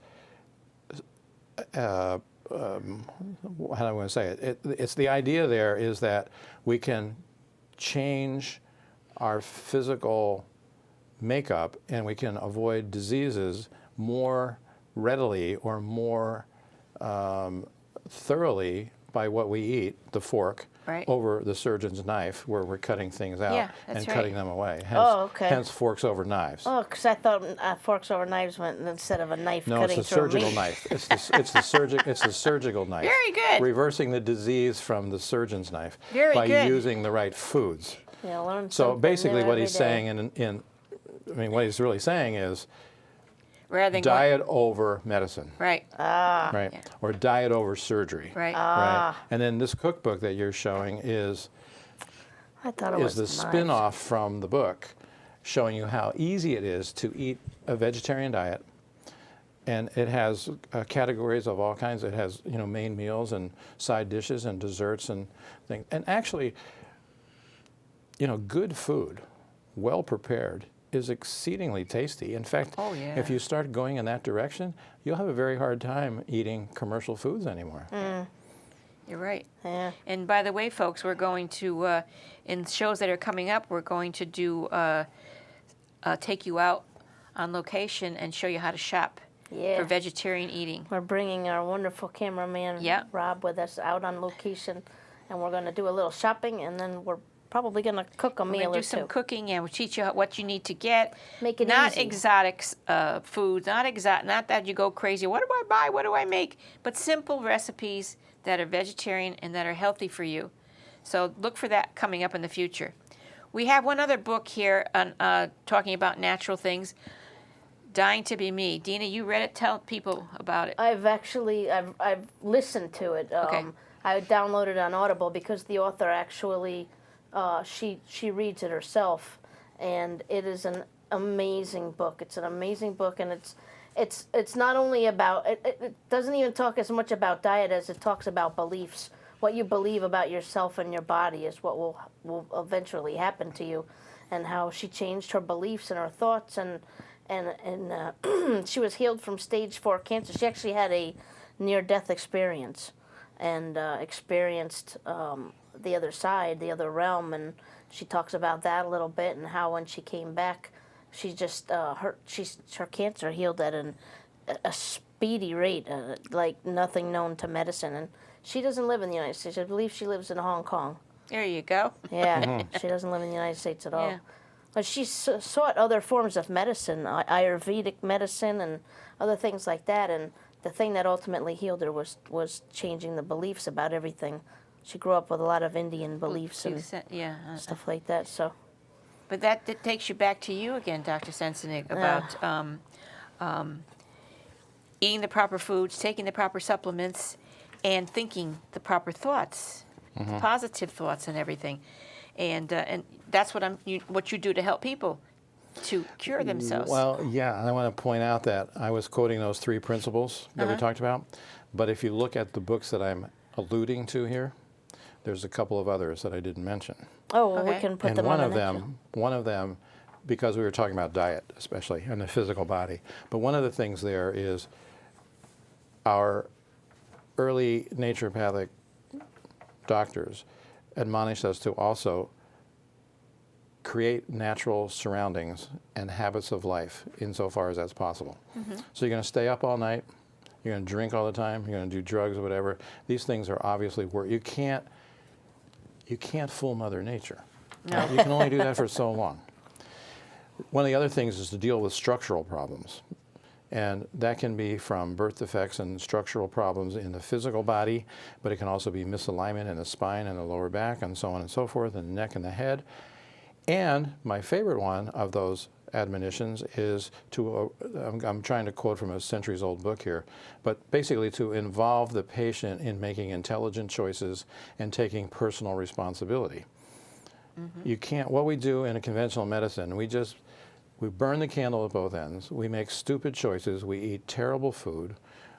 how do I want to say it? It's the idea there is that we can change our physical makeup and we can avoid diseases more readily or more thoroughly by what we eat, the fork, Right. over the surgeon's knife where we're cutting things out Yeah, that's and right. cutting them away. Hence, Oh, okay. hence forks over knives. Oh, because I thought forks over knives meant instead of a knife No, cutting it's the through surgical meat. knife. It's the surgical knife. Very good. Reversing the disease from the surgeon's knife Very by good. using the right foods. Yeah, learn So something basically, new what every he's day. saying, what he's really saying is Rather than diet over medicine, right, right? Yeah. Or diet over surgery, right. right? And then this cookbook that you're showing is I thought it was the knives. spin-off from the book, showing you how easy it is to eat a vegetarian diet. And it has categories of all kinds. It has, main meals and side dishes and desserts and things. And actually, good food, well prepared, is exceedingly tasty. In fact, Oh, yeah. if you start going in that direction, you'll have a very hard time eating commercial foods anymore. You're right. Yeah. And by the way, folks, we're going to, in shows that are coming up, we're going to do, take you out on location and show you how to shop Yeah. for vegetarian eating. We're bringing our wonderful cameraman, Yeah. Rob, with us out on location, and we're going to do a little shopping, and then we're probably going to cook a We're meal going to or do some two. cooking and we'll teach you what you need to get. Make it not easy. exotic foods, not that you go crazy. What do I buy? What do I make? But simple recipes that are vegetarian and that are healthy for you. So look for that coming up in the future. We have one other book here on talking about natural things. Dying to Be Me. Dina, you read it. Tell people about it. I've listened to it. Okay. I downloaded it on Audible because the author actually, she reads it herself, and it is an amazing book. It's an amazing book, and it's not only about it doesn't even talk as much about diet as it talks about beliefs. What you believe about yourself and your body is what will eventually happen to you, and how she changed her beliefs and her thoughts, and she was healed from stage 4 cancer. She actually had a near-death experience, and experienced the other side, the other realm, and she talks about that a little bit, and how when she came back, she just her cancer healed at a speedy rate, like nothing known to medicine. And she doesn't live in the United States. I believe she lives in Hong Kong. There you go. Yeah, she doesn't live in the United States at all. Yeah. But she sought other forms of medicine, Ayurvedic medicine and other things like that. And the thing that ultimately healed her was changing the beliefs about everything. She grew up with a lot of Indian beliefs and Yeah. stuff like that. So But that takes you back to you again, Dr. Sensenig, about eating the proper foods, taking the proper supplements, and thinking the proper thoughts, the positive thoughts and everything. And that's what you do to help people to cure themselves. Well, yeah, and I want to point out that I was quoting those 3 principles that we talked about. But if you look at the books that I'm alluding to here, there's a couple of others that I didn't mention. well, we Okay. can put And them one on of the next show. one of them, because we were talking about diet, especially, and the physical body. But one of the things there is our early naturopathic doctors admonished us to also create natural surroundings and habits of life insofar as that's possible. So you're going to stay up all night, you're going to drink all the time, you're going to do drugs or whatever. These things are obviously you can't fool Mother Nature. No. You can only do that for so long. One of the other things is to deal with structural problems. And that can be from birth defects and structural problems in the physical body, but it can also be misalignment in the spine and the lower back and so on and so forth, and the neck and the head. And my favorite one of those admonitions is to, I'm trying to quote from a centuries-old book here, but basically to involve the patient in making intelligent choices and taking personal responsibility. You can't, what we do in a conventional medicine, we burn the candle at both ends, we make stupid choices, we eat terrible food,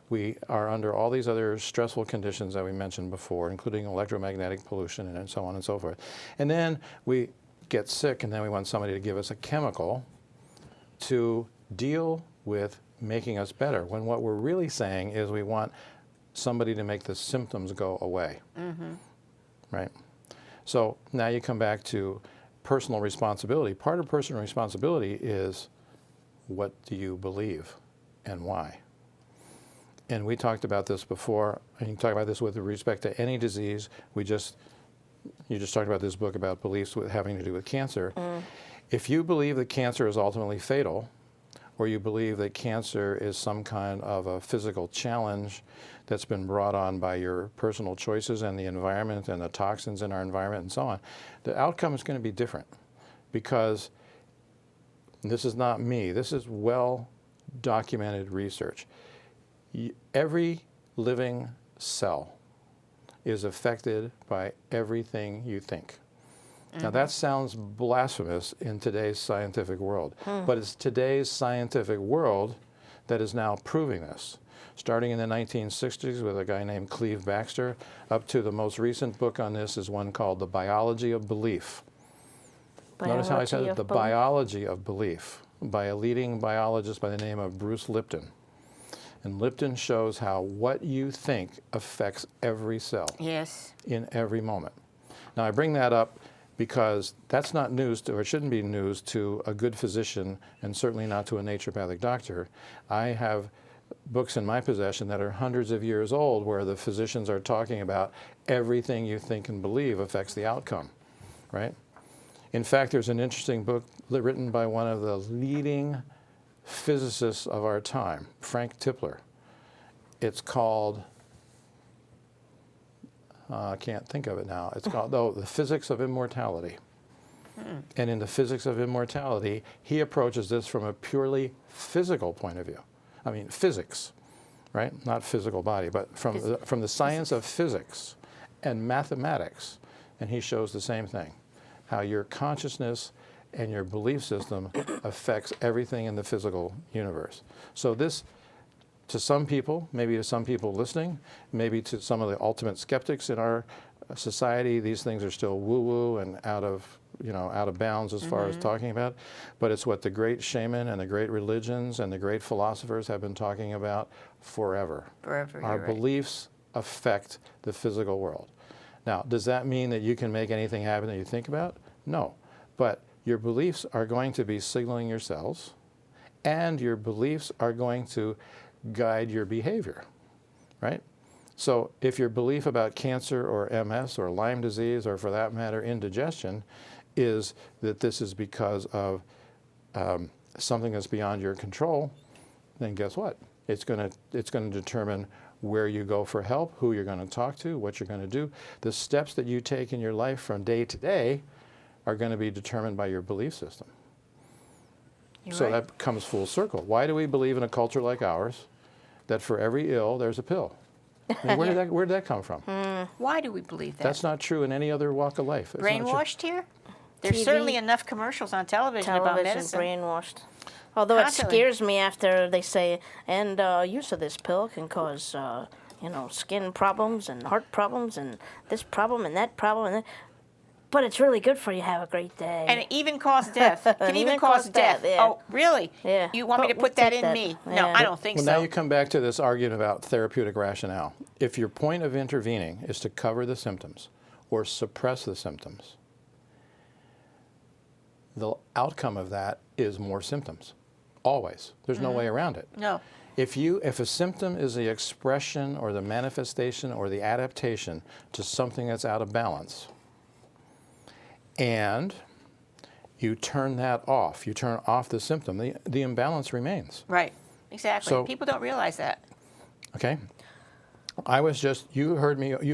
we are under all these other stressful conditions that we mentioned before, including electromagnetic pollution and so on and so forth. And then we get sick, and then we want somebody to give us a chemical to deal with making us better, when what we're really saying is we want somebody to make the symptoms go away. Right? So now you come back to personal responsibility. Part of personal responsibility is, what do you believe and why? And we talked about this before, and you can talk about this with respect to any disease. You just talked about this book about beliefs having to do with cancer. If you believe that cancer is ultimately fatal, or you believe that cancer is some kind of a physical challenge that's been brought on by your personal choices and the environment and the toxins in our environment and so on, the outcome is going to be different. Because this is not me, this is well-documented research. Every living cell is affected by everything you think. Now that sounds blasphemous in today's scientific world, but it's today's scientific world that is now proving this. Starting in the 1960s with a guy named Cleve Baxter, up to the most recent book on this is one called The Biology of Belief. Notice how I said it, The Biology of Belief, by a leading biologist by the name of Bruce Lipton. And Lipton shows how what you think affects every cell. Yes. In every moment. Now I bring that up because that's not news to, or it shouldn't be news to a good physician, and certainly not to a naturopathic doctor. I have books in my possession that are hundreds of years old where the physicians are talking about everything you think and believe affects the outcome, right? In fact, there's an interesting book written by one of the leading physicists of our time, Frank Tipler. It's called, I can't think of it now. It's called, The Physics of Immortality. And in The Physics of Immortality, he approaches this from a purely physical point of view. I mean, physics, right? Not physical body, but from the science of physics and mathematics. And he shows the same thing, how your consciousness and your belief system affects everything in the physical universe. So this, to some people, maybe to some people listening, maybe to some of the ultimate skeptics in our society, these things are still woo-woo and out of bounds as far as talking about. But it's what the great shaman and the great religions and the great philosophers have been talking about forever. Forever, Our you're right. beliefs affect the physical world. Now, does that mean that you can make anything happen that you think about? No. But your beliefs are going to be signaling your cells, and your beliefs are going to guide your behavior, right? So if your belief about cancer or MS or Lyme disease, or for that matter indigestion, is that this is because of something that's beyond your control, then guess what? It's going to determine where you go for help, who you're going to talk to, what you're going to do. The steps that you take in your life from day to day are going to be determined by your belief system. So that comes full circle. Why do we believe in a culture like ours that for every ill there's a pill? I mean, where did that come from? Why do we believe that? That's not true in any other walk of life. It's not true. Brainwashed here? There's TV. certainly enough commercials on television about medicine. Brainwashed. Although Constantly. it scares me after they say, and use of this pill can cause, skin problems and heart problems and this problem and that problem and that. But it's really good for you. Have a great day. And it even cause death. It can even cause death. yeah. Oh, really? Yeah. You want me to But put we'll that take in that. me? Yeah. No, I don't think Well, so. now you come back to this argument about therapeutic rationale. If your point of intervening is to cover the symptoms or suppress the symptoms, the outcome of that is more symptoms. Always. There's no way around it. No. If a symptom is the expression or the manifestation or the adaptation to something that's out of balance, and you turn that off, you turn off the symptom, the imbalance remains. Right. Exactly. So- People don't realize that. Okay? You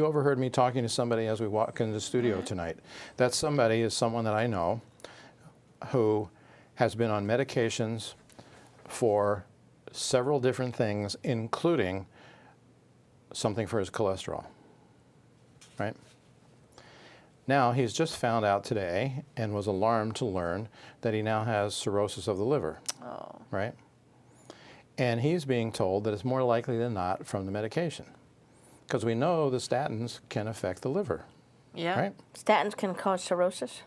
overheard me talking to somebody as we walk into the studio tonight. That somebody is someone that I know who has been on medications for several different things, including something for his cholesterol, right? Now, he's just found out today and was alarmed to learn that he now has cirrhosis of the liver, right? And he's being told that it's more likely than not from the medication, because we know the statins can affect the liver, Yeah. right? Statins can cause cirrhosis?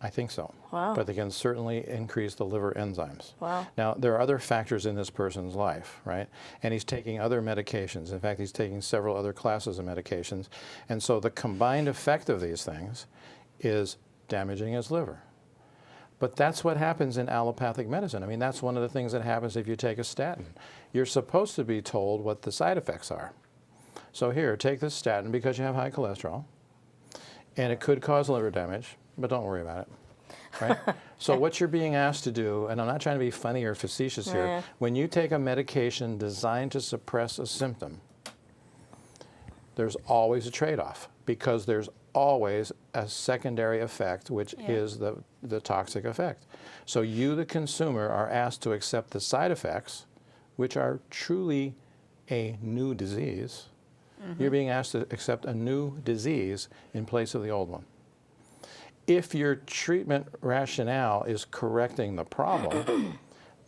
I think so. Wow. But they can certainly increase the liver enzymes. Wow. Now, there are other factors in this person's life, right? And he's taking other medications. In fact, he's taking several other classes of medications. And so the combined effect of these things is damaging his liver. But that's what happens in allopathic medicine. I mean, that's one of the things that happens if you take a statin. You're supposed to be told what the side effects are. So here, take this statin because you have high cholesterol, and it could cause liver damage, but don't worry about it, right? So what you're being asked to do, and I'm not trying to be funny or facetious here, when you take a medication designed to suppress a symptom, there's always a trade-off, because there's always a secondary effect, which is the toxic effect. So you, the consumer, are asked to accept the side effects, which are truly a new disease. You're being asked to accept a new disease in place of the old one. If your treatment rationale is correcting the problem,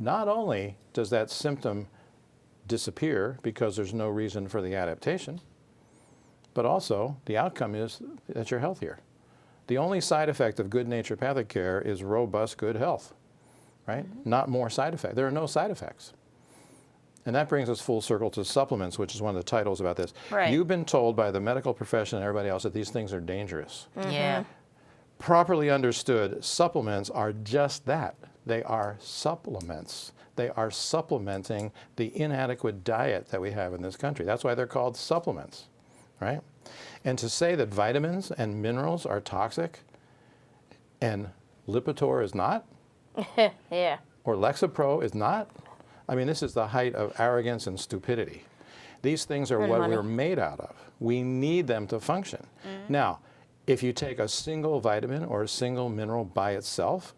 not only does that symptom disappear because there's no reason for the adaptation, but also the outcome is that you're healthier. The only side effect of good naturopathic care is robust good health, right? Not more side effects. There are no side effects. And that brings us full circle to supplements, which is one of the titles about this. Right. You've been told by the medical profession and everybody else that these things are dangerous. Yeah. Properly understood, supplements are just that. They are supplements. They are supplementing the inadequate diet that we have in this country. That's why they're called supplements, right? And to say that vitamins and minerals are toxic and Lipitor is not, Yeah. or Lexapro is not, I mean, this is the height of arrogance and stupidity. These things are And what money. we're made out of. We need them to function. Now, if you take a single vitamin or a single mineral by itself,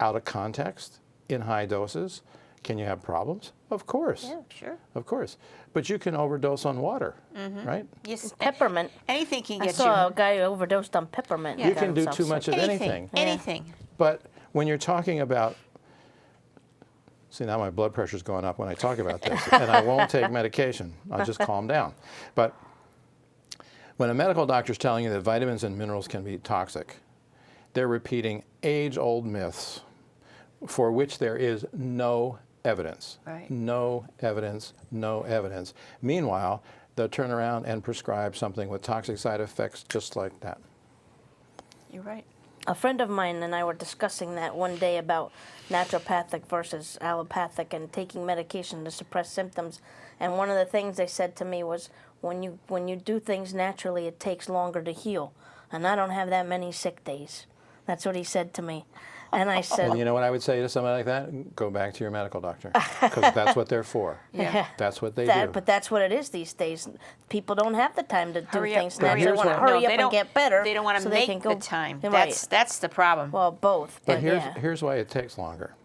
out of context, in high doses, can you have problems? Of course. Yeah, sure. Of course. But you can overdose on water, right? Yes. Peppermint. Anything can I get saw you. a guy who overdosed on peppermint. Yeah. You Got can do himself too sick. much of anything. Anything. But when you're talking about, see, now my blood pressure's going up when I talk about this, and I won't take medication. I'll just calm down. But when a medical doctor's telling you that vitamins and minerals can be toxic, they're repeating age-old myths for which there is no evidence. Right. No evidence, no evidence. Meanwhile, they'll turn around and prescribe something with toxic side effects just like that. You're right. A friend of mine and I were discussing that one day about naturopathic versus allopathic and taking medication to suppress symptoms. And one of the things they said to me was, when you do things naturally, it takes longer to heal. And I don't have that many sick days. That's what he said to me. And I said, And you know what I would say to somebody like that? Go back to your medical doctor, because that's what they're for. Yeah. That's what they do. but that's what it is these days. People don't have the time to do Hurry up. things Hurry naturally. They up. want to No, hurry they up and don't- get better. They don't want to so they make can go, the time. Right. That's the problem. Well, both. But yeah. here's why it takes longer.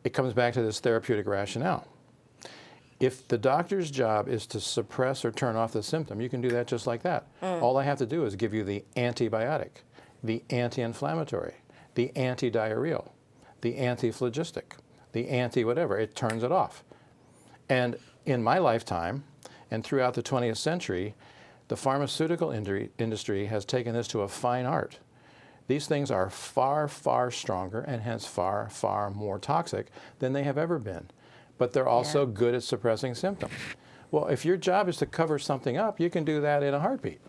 It comes back to this therapeutic rationale. If the doctor's job is to suppress or turn off the symptom, you can do that just like that. All I have to do is give you the antibiotic, the anti-inflammatory, the anti-diarrheal, the anti-phlogistic, the anti-whatever. It turns it off. And in my lifetime, and throughout the 20th century, the pharmaceutical industry has taken this to a fine art. These things are far, far stronger and hence far, far more toxic than they have ever been. But they're also good at suppressing symptoms. Well, if your job is to cover something up, you can do that in a heartbeat.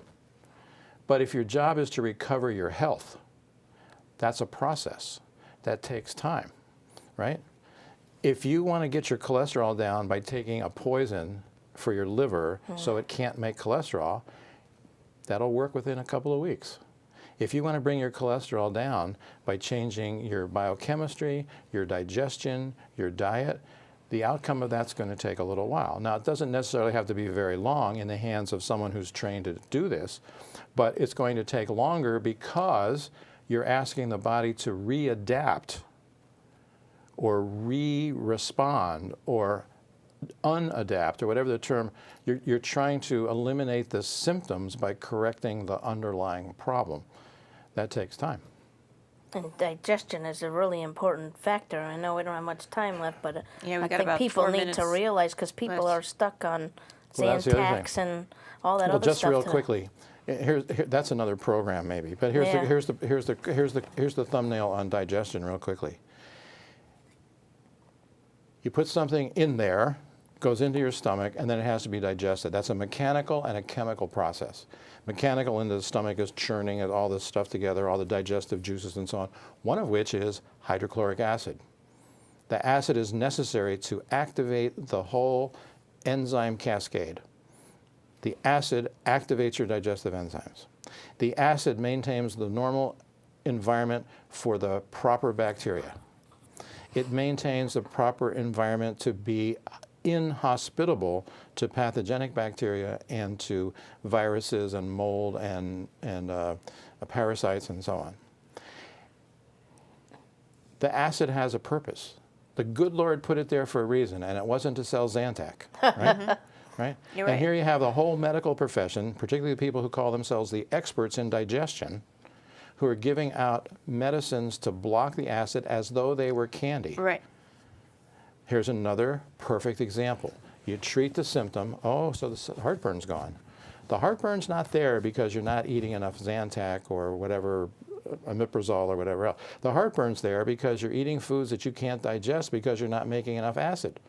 But if your job is to recover your health, that's a process that takes time, right? If you want to get your cholesterol down by taking a poison for your liver so it can't make cholesterol, that'll work within a couple of weeks. If you want to bring your cholesterol down by changing your biochemistry, your digestion, your diet, the outcome of that's going to take a little while. Now, it doesn't necessarily have to be very long in the hands of someone who's trained to do this, but it's going to take longer because you're asking the body to readapt or re-respond or unadapt, or whatever the term. You're trying to eliminate the symptoms by correcting the underlying problem. That takes time. And digestion is a really important factor. I know we don't have much time left, but Yeah, we I got think about people 4 need minutes to realize, because people left. are stuck on Well, that's the other Zantacs and all that Well, other just stuff. real to- quickly, that's another program maybe. But here's Yeah. here's the thumbnail on digestion real quickly. You put something in there, goes into your stomach, and then it has to be digested. That's a mechanical and a chemical process. Mechanical into the stomach is churning all this stuff together, all the digestive juices and so on, one of which is hydrochloric acid. The acid is necessary to activate the whole enzyme cascade. The acid activates your digestive enzymes. The acid maintains the normal environment for the proper bacteria. It maintains the proper environment to be inhospitable to pathogenic bacteria and to viruses and mold and parasites and so on. The acid has a purpose. The good Lord put it there for a reason, and it wasn't to sell Zantac, right? Right? You're And right. here you have the whole medical profession, particularly the people who call themselves the experts in digestion, who are giving out medicines to block the acid as though they were candy. Right. Here's another perfect example. You treat the symptom, oh, so the heartburn's gone. The heartburn's not there because you're not eating enough Zantac or whatever, omeprazole or whatever else. The heartburn's there because you're eating foods that you can't digest because you're not making enough acid,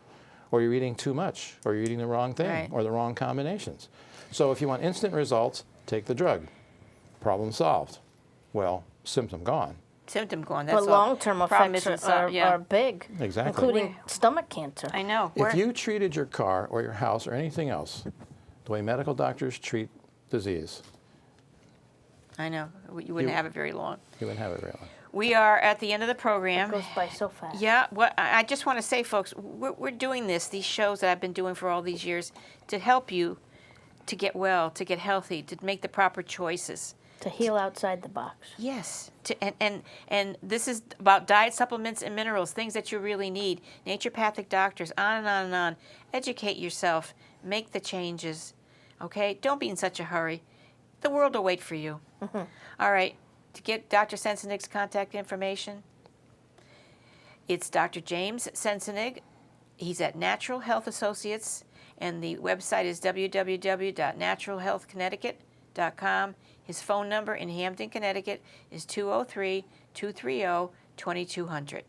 or you're eating too much, or you're eating the wrong thing, Right. or the wrong combinations. So if you want instant results, take the drug. Problem solved. Well, symptom gone. Symptom gone. That's But all. long-term Problem effects isn't are, solved. Yeah. are big, Exactly. including stomach cancer. I know. If you treated your car or your house or anything else the way medical doctors treat disease, I know. You wouldn't have it very long. you wouldn't have it very long. We are at the end of the program. It goes by so fast. Yeah, what I just want to say, folks, we're doing these shows that I've been doing for all these years to help you to get well, to get healthy, to make the proper choices. To heal outside the box. Yes, and this is about diet supplements and minerals, things that you really need. Naturopathic doctors, on and on and on. Educate yourself, make the changes, okay? Don't be in such a hurry. The world will wait for you. All right, to get Dr. Sensenig's contact information, it's Dr. James Sensenig. He's at Natural Health Associates, and the website is www.naturalhealthconnecticut.com. His phone number in Hampton, Connecticut is 203-230-2200.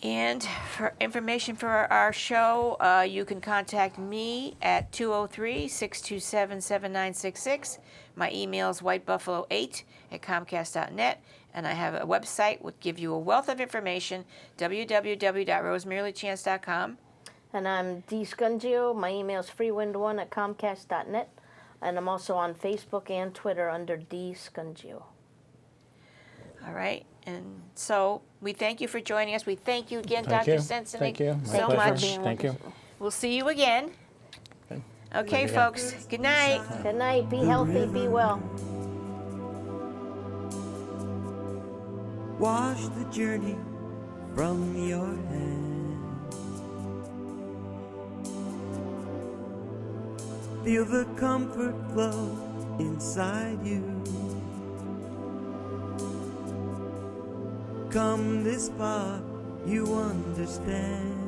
And for information for our show, you can contact me at 203-627-7966. My email is whitebuffalo8@comcast.net. And I have a website which gives you a wealth of information, www.rosemarylachance.com. And I'm D. Scungio. My email is freewind1@comcast.net. And I'm also on Facebook and Twitter under D. Scungio. All right. And so we thank you for joining us. We thank you again, Thank Dr. you. Sensenig, Thank you. My so pleasure. much. Thank you. We'll see you again. Okay, Yeah. folks. Good night. Good night. Be healthy. Be well. Wash the journey from your hands. Feel the comfort flow inside you. Come this far, you understand.